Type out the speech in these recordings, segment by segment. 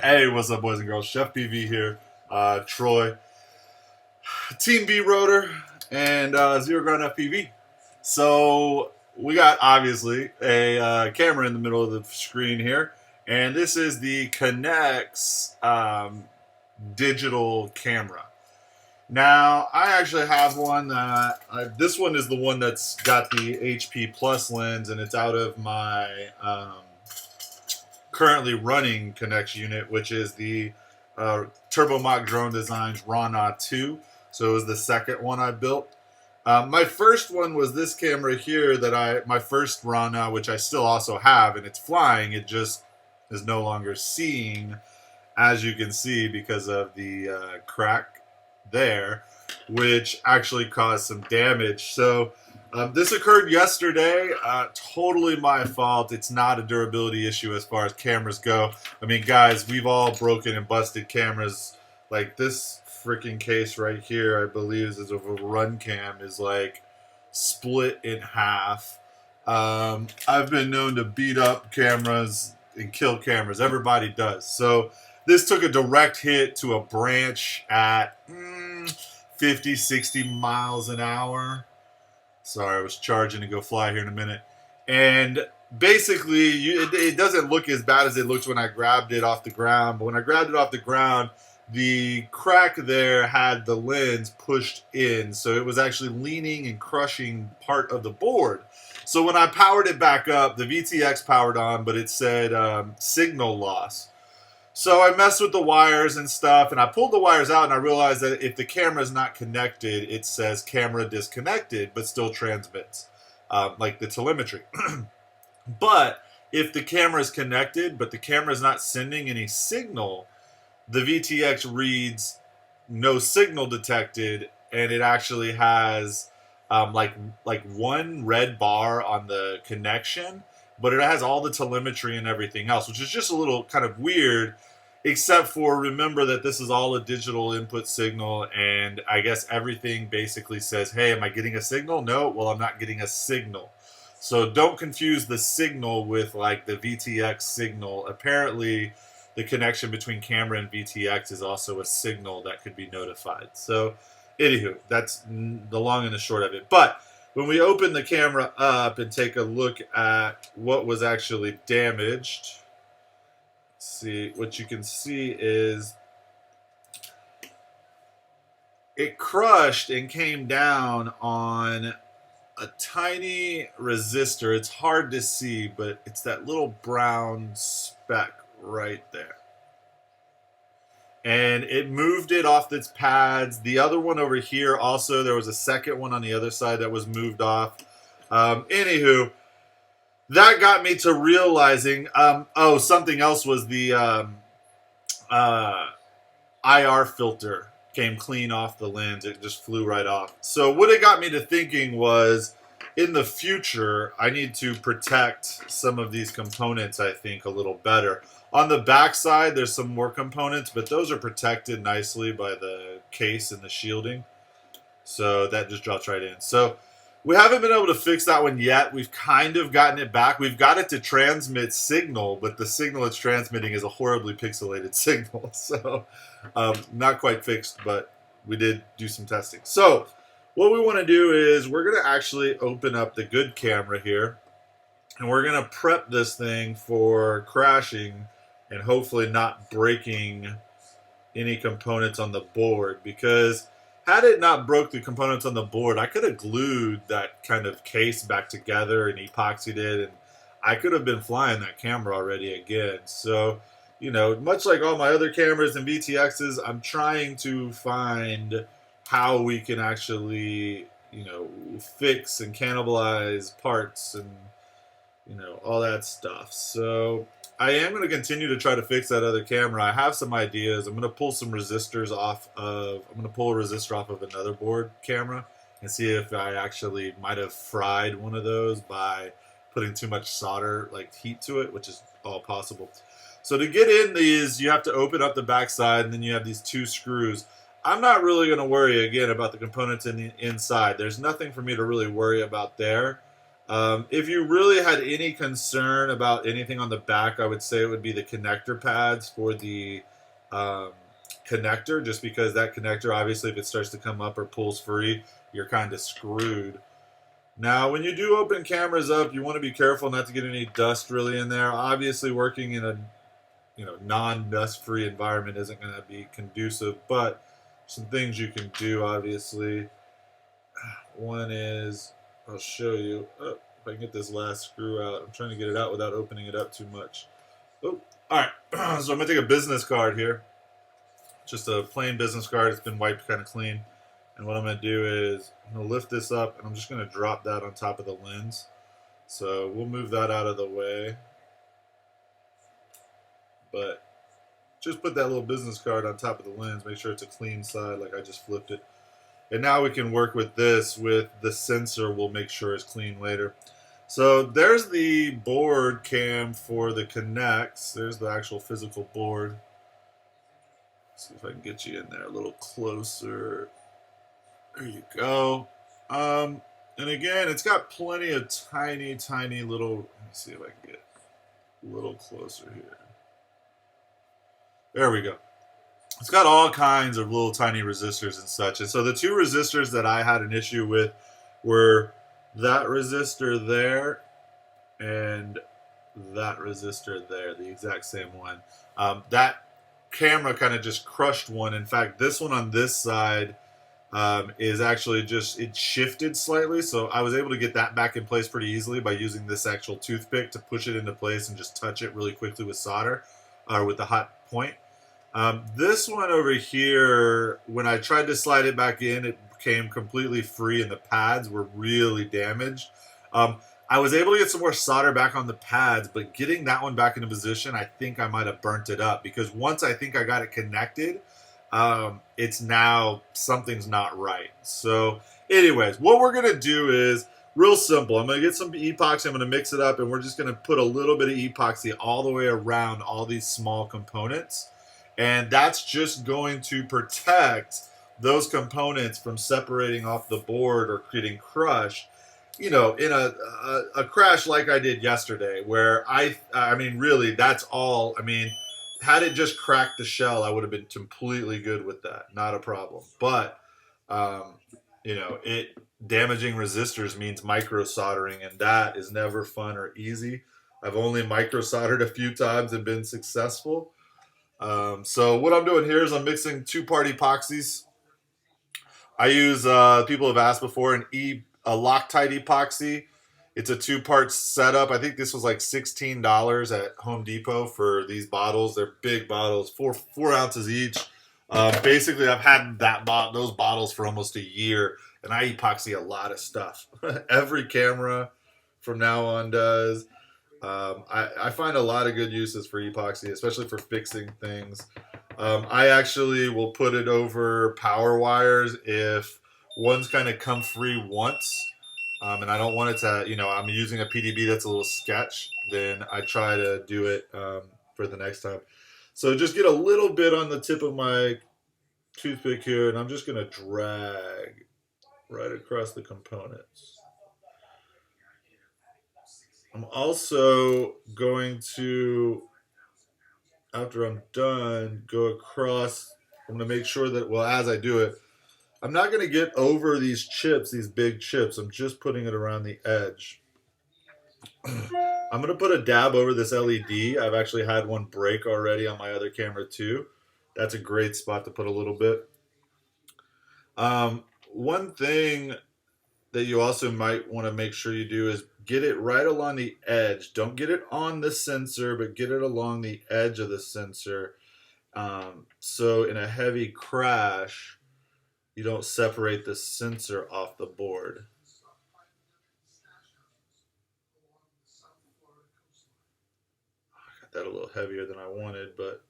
Hey, what's up, boys and girls? CheFPV here. Troy, Team B rotor, and Zero Ground FPV. So we got obviously a camera in the middle of the screen here, and this is the Connex digital camera. Now I actually have one that this one is the one that's got the HP Plus lens, and it's out of my currently running Connex unit, which is the Turbo Mach Drone Designs Rana 2. So it was the second one I built. My first one was this camera here my first Rana, which I still also have, and it's flying. It just is no longer seeing, as you can see, because of the crack there, which actually caused some damage. So this occurred yesterday. Totally my fault. It's not a durability issue as far as cameras go. I mean, guys, we've all broken and busted cameras. Like this freaking case right here, I believe is of a run cam, is like split in half. I've been known to beat up cameras and kill cameras. Everybody does. So this took a direct hit to a branch at 50, 60 miles an hour. Sorry, I was charging to go fly here in a minute. And basically, it doesn't look as bad as it looked when I grabbed it off the ground. But when I grabbed it off the ground, the crack there had the lens pushed in. So it was actually leaning and crushing part of the board. So when I powered it back up, the VTX powered on, but it said signal loss. So I messed with the wires and stuff, and I pulled the wires out, and I realized that if the camera is not connected, it says camera disconnected, but still transmits, like the telemetry. But if the camera is connected, but the camera is not sending any signal, the VTX reads no signal detected, and it actually has like one red bar on the connection, but it has all the telemetry and everything else, which is just a little kind of weird, except for remember that this is all a digital input signal, and I guess everything basically says, hey, am I getting a signal? No, well, I'm not getting a signal. So don't confuse the signal with like the VTX signal. Apparently, the connection between camera and VTX is also a signal that could be notified. So, anywho, that's the long and the short of it. But when we open the camera up and take a look at what was actually damaged, see, what you can see is it crushed and came down on a tiny resistor. It's hard to see, but it's that little brown speck right there. And it moved it off its pads. The other one over here also, there was a second one on the other side that was moved off. Anywho, that got me to realizing, oh, something else was the IR filter came clean off the lens. It just flew right off. So what it got me to thinking was, in the future, I need to protect some of these components, I think, a little better. On the back side, there's some more components, but those are protected nicely by the case and the shielding. So that just drops right in. So we haven't been able to fix that one yet. We've kind of gotten it back. We've got it to transmit signal, but the signal it's transmitting is a horribly pixelated signal. So not quite fixed, but we did do some testing. So what we want to do is we're going to actually open up the good camera here, and we're going to prep this thing for crashing and hopefully not breaking any components on the board, because had it not broke the components on the board, I could have glued that kind of case back together and epoxied it, and I could have been flying that camera already again. So, you know, much like all my other cameras and VTXs, I'm trying to find how we can actually, you know, fix and cannibalize parts and, you know, all that stuff. So I am going to continue to try to fix that other camera. I have some ideas. I'm going to pull some resistors off of, I'm going to pull a resistor off of another board camera and see if I actually might have fried one of those by putting too much solder, like heat to it, which is all possible. So to get in these, you have to open up the backside, and then you have these two screws. I'm not really going to worry, again, about the components in the inside. There's nothing for me to really worry about there. If you really had any concern about anything on the back, I would say it would be the connector pads for the um, connector, just because that connector, obviously, if it starts to come up or pulls free, you're kind of screwed. Now, when you do open cameras up, you want to be careful not to get any dust really in there. Obviously, working in a non-dust free environment isn't going to be conducive, but some things you can do, obviously. One is, I'll show you. Oh, if I can get this last screw out. I'm trying to get it out without opening it up too much. Oh, all right. So I'm going to take a business card here. Just a plain business card. It's been wiped kind of clean. And what I'm going to do is I'm going to lift this up, and I'm just going to drop that on top of the lens. So we'll move that out of the way. But just put that little business card on top of the lens. Make sure it's a clean side like I just flipped it. And now we can work with this with the sensor. We'll make sure it's clean later. So there's the board cam for the Connex. There's the actual physical board. Let's see if I can get you in there a little closer. There you go. And again, it's got plenty of tiny, tiny little. Let me see if I can get a little closer here. There we go. It's got all kinds of little tiny resistors and such. And so the two resistors that I had an issue with were that resistor there and that resistor there, the exact same one. That camera kind of just crushed one. In fact, this one on this side is actually just, it shifted slightly. So I was able to get that back in place pretty easily by using this actual toothpick to push it into place and just touch it really quickly with solder or with the hot point. This one over here, when I tried to slide it back in, it became completely free and the pads were really damaged. I was able to get some more solder back on the pads, but getting that one back into position, I think I might have burnt it up, because once I think I got it connected, it's now, something's not right. So anyways, what we're going to do is real simple. I'm going to get some epoxy, I'm going to mix it up, and we're just going to put a little bit of epoxy all the way around all these small components. And that's just going to protect those components from separating off the board or creating crush, in a crash like I did yesterday, where I mean, really, that's all. I mean, had it just cracked the shell, I would have been completely good with that. Not a problem. But, it damaging resistors means micro soldering, and that is never fun or easy. I've only micro soldered a few times and been successful. So what I'm doing here is I'm mixing two-part epoxies. I use, people have asked before, a Loctite epoxy. It's a two-part setup. I think this was like $16 at Home Depot for these bottles. They're big bottles, 4 ounces each. Basically, I've had those bottles for almost a year, and I epoxy a lot of stuff. Every camera from now on does. I find a lot of good uses for epoxy, especially for fixing things. I actually will put it over power wires if one's kind of come free once, and I don't want it to, I'm using a PDB that's a little sketch, then I try to do it for the next time. So just get a little bit on the tip of my toothpick here, and I'm just going to drag right across the components. I'm also going to, after I'm done, go across. I'm going to make sure that, well, as I do it, I'm not going to get over these chips, these big chips. I'm just putting it around the edge. I'm going to put a dab over this LED. I've actually had one break already on my other camera too. That's a great spot to put a little bit. One thing that you also might want to make sure you do is get it right along the edge. Don't get it on the sensor, but get it along the edge of the sensor. So in a heavy crash, you don't separate the sensor off the board. I got that a little heavier than I wanted, but...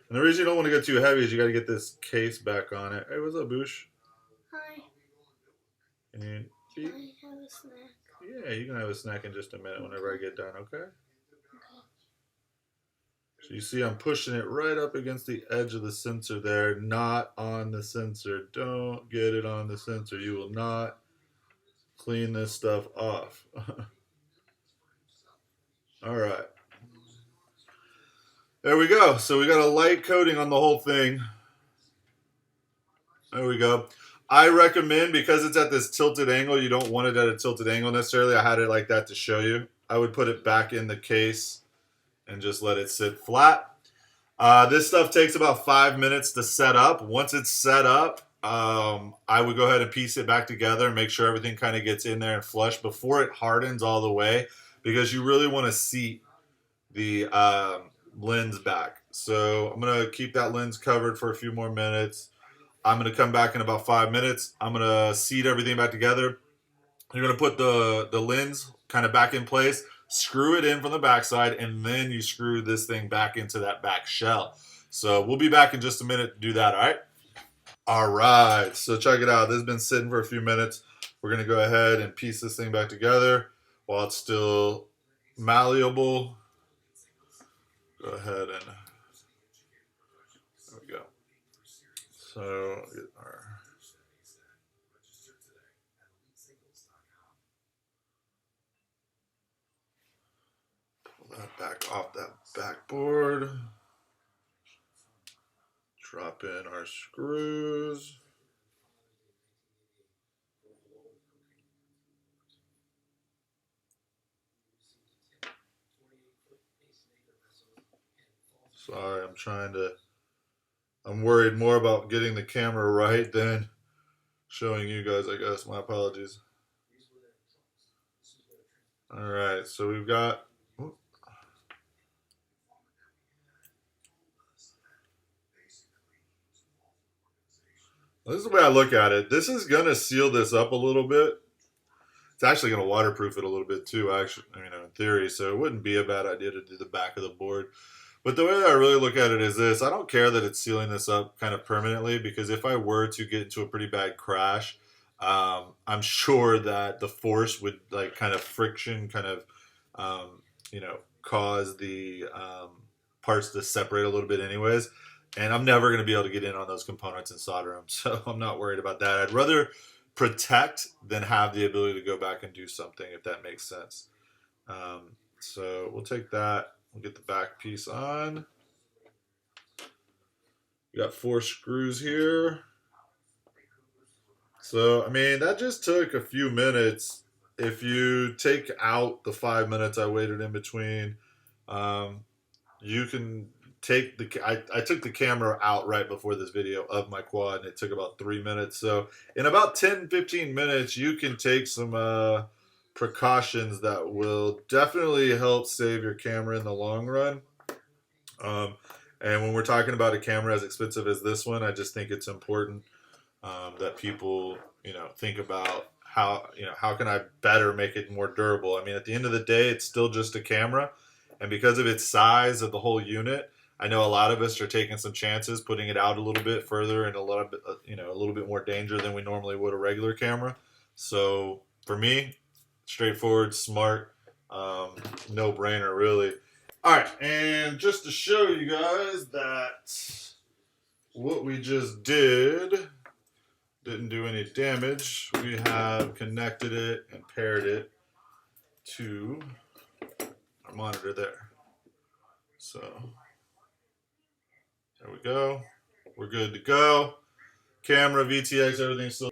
And the reason you don't want to get too heavy is you got to get this case back on it. Hey, what's up, Boosh? Hi. And Can I have a snack? Yeah, you can have a snack in just a minute whenever I get done, okay? Okay. So you see I'm pushing it right up against the edge of the sensor there, not on the sensor. Don't get it on the sensor. You will not clean this stuff off. All right. There we go. So we got a light coating on the whole thing. There we go. I recommend, because it's at this tilted angle, you don't want it at a tilted angle necessarily. I had it like that to show you. I would put it back in the case and just let it sit flat. This stuff takes about 5 minutes to set up. Once it's set up, I would go ahead and piece it back together and make sure everything kind of gets in there and flush before it hardens all the way, because you really want to seat the lens back. So I'm going to keep that lens covered for a few more minutes. I'm going to come back in about 5 minutes. I'm going to seat everything back together. You're going to put the lens kind of back in place, screw it in from the backside, and then you screw this thing back into that back shell. So we'll be back in just a minute to do that, all right? All right, so check it out. This has been sitting for a few minutes. We're going to go ahead and piece this thing back together while it's still malleable. Go ahead and there we go. So get our pull that back off that backboard. Drop in our screws. Sorry, I'm worried more about getting the camera right than showing you guys, I guess. My apologies. All right, so we've got, this is the way I look at it. This is going to seal this up a little bit. It's actually going to waterproof it a little bit too, actually, in theory, so it wouldn't be a bad idea to do the back of the board. But the way that I really look at it is this. I don't care that it's sealing this up kind of permanently, because if I were to get into a pretty bad crash, I'm sure that the force would kind of friction kind of, cause the parts to separate a little bit anyways. And I'm never going to be able to get in on those components and solder them. So I'm not worried about that. I'd rather protect than have the ability to go back and do something, if that makes sense. So we'll take that. We'll get the back piece on. We got 4 screws here. So, that just took a few minutes. If you take out the 5 minutes I waited in between, you can take I took the camera out right before this video of my quad, and it took about 3 minutes. So in about 10-15 minutes, you can take some precautions that will definitely help save your camera in the long run. And when we're talking about a camera as expensive as this one, I just think it's important that people, think about how can I better make it more durable. At the end of the day, it's still just a camera, and because of its size of the whole unit, I know a lot of us are taking some chances, putting it out a little bit further and a little bit more danger than we normally would a regular camera. So for me, straightforward, smart, no-brainer, really. All right, and just to show you guys that what we just didn't do any damage, we have connected it and paired it to our monitor there. So there we go. We're good to go. Camera, VTX, everything's still.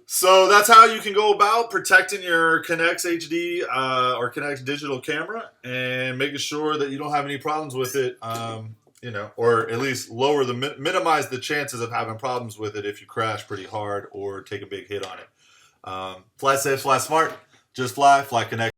So that's how you can go about protecting your Connex HD or Connex digital camera, and making sure that you don't have any problems with it, or at least minimize the chances of having problems with it if you crash pretty hard or take a big hit on it. Fly safe, fly smart, just fly Connex.